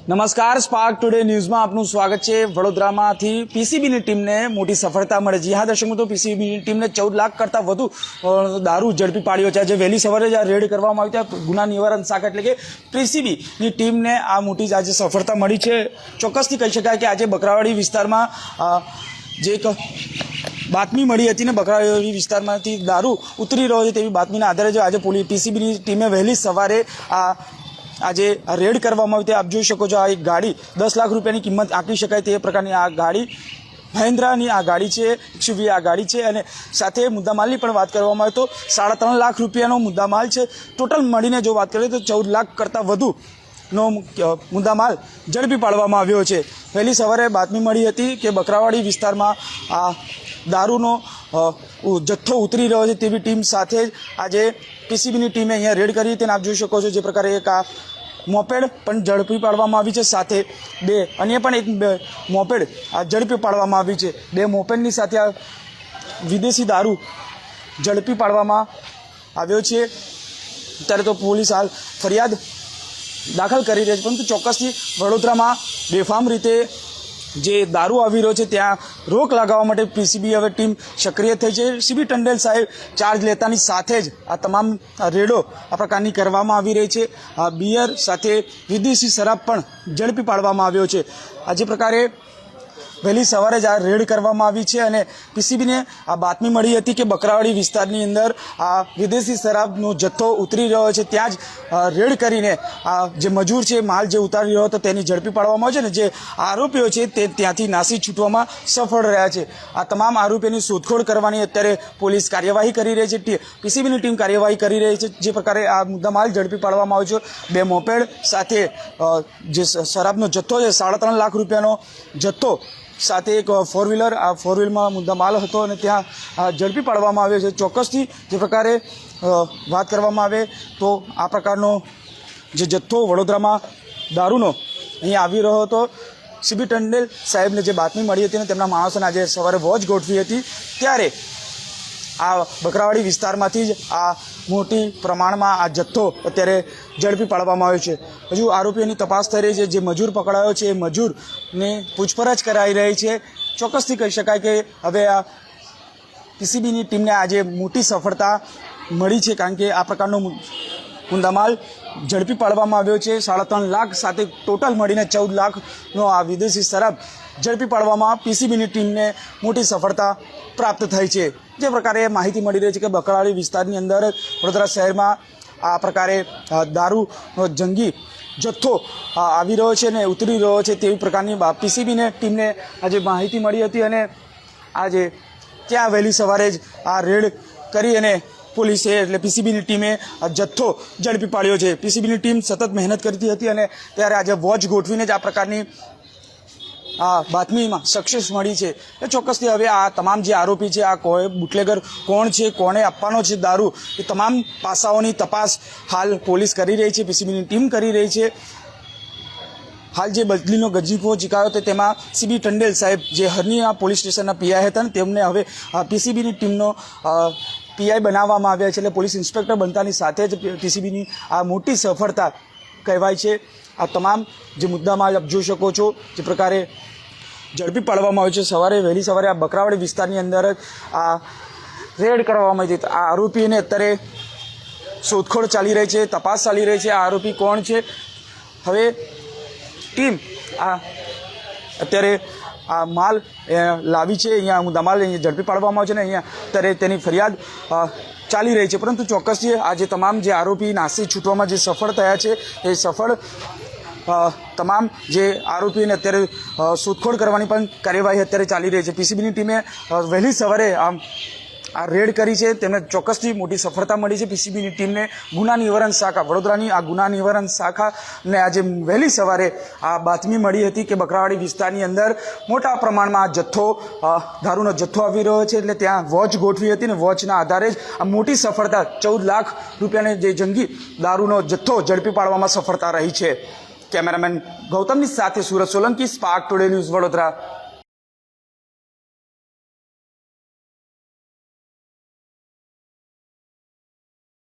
નમસ્કાર, spark today ન્યૂઝમાં આપનું સ્વાગત છે। વડોદરામાંથી પીસીબીની ટીમને મોટી સફળતા મળી। જી હા દર્શક મિત્રો, પીસીબીની ટીમને 14 લાખ કરતાં વધુ દારૂ ઝડપી પાડ્યો છે। આજે વહેલી સવારે જ આ રેડ કરવામાં આવી હતી ગુના નિવારણ શાખા એટલે કે પીસીબીની ટીમને આ મોટી આજે સફળતા મળી છે। ચોક્કસથી કહી શકાય કે આજે બકરાવાડી વિસ્તારમાં જે એક બાતમી મળી હતી ને બકરાવાડી વિસ્તારમાંથી દારૂ ઉતરી રહ્યો છે તેવી બાતમીના આધારે જો આજે પીસીબીની ટીમે વહેલી સવારે આજે રેડ કરવામાં આવી। આપ જોઈ શકો છો, આ એક ગાડી 10 લાખ રૂપિયાની કિંમત આંકી શકાય તે પ્રકારની આ ગાડી મહિન્દ્રાની આ ગાડી છે, XUV આ ગાડી છે અને સાથે મુદ્દામાલની પણ વાત કરવામાં આવે તો 3.5 લાખ રૂપિયાનો મુદ્દામાલ છે। ટોટલ મળીને જો વાત કરીએ તો 14 લાખ કરતાં વધુનો મુદ્દામાલ ઝડપી પાડવામાં આવ્યો છે। વહેલી સવારે બાતમી મળી હતી કે બકરાવાડી વિસ્તારમાં આ દારૂનો જથ્થો ઉતરી રહ્યો છે તેવી ટીમ સાથે જ આજે પીસીબીની ટીમે અહીંયા રેડ કરી હતી અને આપ જોઈ શકો છો જે પ્રકારે એક આ મોપેડ પણ ઝડપી પાડવામાં આવી છે, સાથે અન્ય પણ એક મોપેડ આ ઝડપી પાડવામાં આવી છે। 2 મોપેડની સાથે આ વિદેશી દારૂ ઝડપી પાડવામાં આવ્યો છે। અત્યારે તો પોલીસ હાલ ફરિયાદ દાખલ કરી રહી છે, પરંતુ ચોક્કસથી વડોદરામાં બેફામ રીતે જે દારૂ આવી રહ્યો છે ત્યાં રોક લગાવવા માટે પીસીબી હવે ટીમ સક્રિય થઈ છે। સીબી ટંડેલ સાહેબ ચાર્જ લેતાની સાથે જ આ તમામ રેડો આ પ્રકારની કરવામાં આવી રહી છે। બિયર સાથે વિદેશી શરાબ પણ ઝડપી પાડવામાં આવ્યો છે। આ જે પ્રકારે વહેલી સવારે જ આ રેડ કરવામાં આવી છે અને પીસીબીને આ બાતમી મળી હતી કે બકરાવાડી વિસ્તારની અંદર આ વિદેશી શરાબનો જથ્થો ઉતરી રહ્યો છે, ત્યાં જ રેડ કરીને આ જે મજૂર છે માલ જે ઉતારી રહ્યો હતો તેની ઝડપી પાડવામાં આવે છે ને જે આરોપીઓ છે તે ત્યાંથી નાસી છૂટવામાં સફળ રહ્યા છે। આ તમામ આરોપીઓની શોધખોળ કરવાની અત્યારે પોલીસ કાર્યવાહી કરી રહી છે, પીસીબીની ટીમ કાર્યવાહી કરી રહી છે। જે પ્રકારે આ મુદ્દામાલ ઝડપી પાડવામાં આવ્યો છે 2 મોપેડ સાથે જે શરાબનો જથ્થો છે 3.5 લાખ રૂપિયાનો જથ્થો સાથે એક 4 વ્હીલર, આ 4 વ્હીલમાં મુદ્દામાલ હતો અને ત્યાં ઝડપી પાડવામાં આવ્યો છે। ચોક્કસથી જે પ્રકારે વાત કરવામાં આવે તો આ પ્રકારનો જે જથ્થો વડોદરામાં દારૂનો અહીંયા આવી રહ્યો હતો। સીબી ટંડેલ સાહેબને જે બાતમી મળી હતી અને તેમના માણસોને આજે સવારે વોચ ગોઠવી હતી ત્યારે આ બકરાવાડી વિસ્તારમાંથી જ આ મોટી પ્રમાણમાં આ જથ્થો અત્યારે ઝડપી પાડવામાં આવ્યો છે। હજુ આરોપીઓની તપાસ થઈ રહી છે। જે મજૂર પકડાયો છે એ મજૂરની પૂછપરછ કરાઈ રહી છે। ચોક્કસથી કહી શકાય કે હવે આ પીસીબીની ટીમને આજે મોટી સફળતા મળી છે, કારણ કે આ પ્રકારનો મુદ્દામાલ ઝડપી પાડવામાં આવ્યો છે। 3.5 લાખ સાથે ટોટલ મળીને 14 લાખનો આ વિદેશી શરાબ ઝડપી પાડવામાં પીસીબીની ટીમને મોટી સફળતા પ્રાપ્ત થઈ છે। જે પ્રકારે માહિતી મળી રહી છે કે બકરાવાડી વિસ્તારની અંદર વડોદરા શહેરમાં આ પ્રકારે દારૂનો જંગી જથ્થો આવી રહ્યો છે ને ઉતરી રહ્યો છે તેવી પ્રકારની પીસીબીને ટીમને આજે માહિતી મળી હતી અને આજે ત્યાં વહેલી સવારે જ આ રેડ કરી અને પોલીસે એટલે પીસીબીની ટીમે આ જથ્થો ઝડપી પાડ્યો છે। પીસીબીની ટીમ સતત મહેનત કરતી હતી અને ત્યારે આજે વોચ ગોઠવીને જ આ પ્રકારની આ બાતમીમાં સક્સેસ મળી છે। એ ચોક્કસથી હવે આ તમામ જે આરોપી છે, આ બુટલેગર કોણ છે, કોણે આપવાનો છે દારૂ, એ તમામ પાસાઓની તપાસ હાલ પોલીસ કરી રહી છે, પીસીબીની ટીમ કરી રહી છે। હાલ જે બદલીનો ગજીફો ઝીકાયો હતો તેમાં સીબી ટંડેલ સાહેબ જે હરનીયા પોલીસ સ્ટેશનના પીઆઈ હતા ને તેમને હવે પીસીબીની ટીમનો પીઆઈ બનાવવામાં આવ્યા છે, એટલે પોલીસ ઇન્સ્પેક્ટર બનતાની સાથે જ પીસીબીની આ મોટી સફળતા કહેવાય છે। આ તમામ જે મુદ્દામાં આપ જોઈ શકો છો જે પ્રકારે ઝડપી પાડવામાં આવ્યો છે। સવારે વહેલી સવારે આ બકરાવાડી વિસ્તારની અંદર જ આ રેડ કરવામાં આવી હતી। આ આરોપીને અત્યારે શોધખોળ ચાલી રહી છે, તપાસ ચાલી રહી છે, આ આરોપી કોણ છે। હવે ટીમ આ અત્યારે આ માલ લાવી છે, અહીંયા મુદ્દામાલ અહીંયા ઝડપી પાડવામાં આવે છે ને અહીંયા અત્યારે તેની ફરિયાદ ચાલી રહી છે, પરંતુ ચોક્કસથી આજે તમામ જે આરોપી નાસી છૂટવામાં જે સફળ થયા છે એ સફળ તમામ જે આરોપીઓને અત્યારે શોધખોળ કરવાની પણ કાર્યવાહી અત્યારે ચાલી રહી છે। પીસીબીની ટીમે વહેલી સવારે આ રેડ કરી છે, તેમને ચોક્કસથી મોટી સફળતા મળી છે। પીસીબીની ટીમને ગુના નિવારણ શાખા વડોદરાની આ ગુના નિવારણ શાખાને આજે વહેલી સવારે આ બાતમી મળી હતી કે બકરાવાડી વિસ્તારની અંદર મોટા પ્રમાણમાં દારૂનો જથ્થો આવી રહ્યો છે, એટલે ત્યાં વોચ ગોઠવી હતી ને વોચના આધારે જ આ મોટી સફળતા 14 લાખ રૂપિયાની જે જંગી દારૂનો જથ્થો ઝડપી પાડવામાં સફળતા રહી છે। કેમેરામેન ગૌતમની સાથે Surat Solanki, spark today news Vadodara.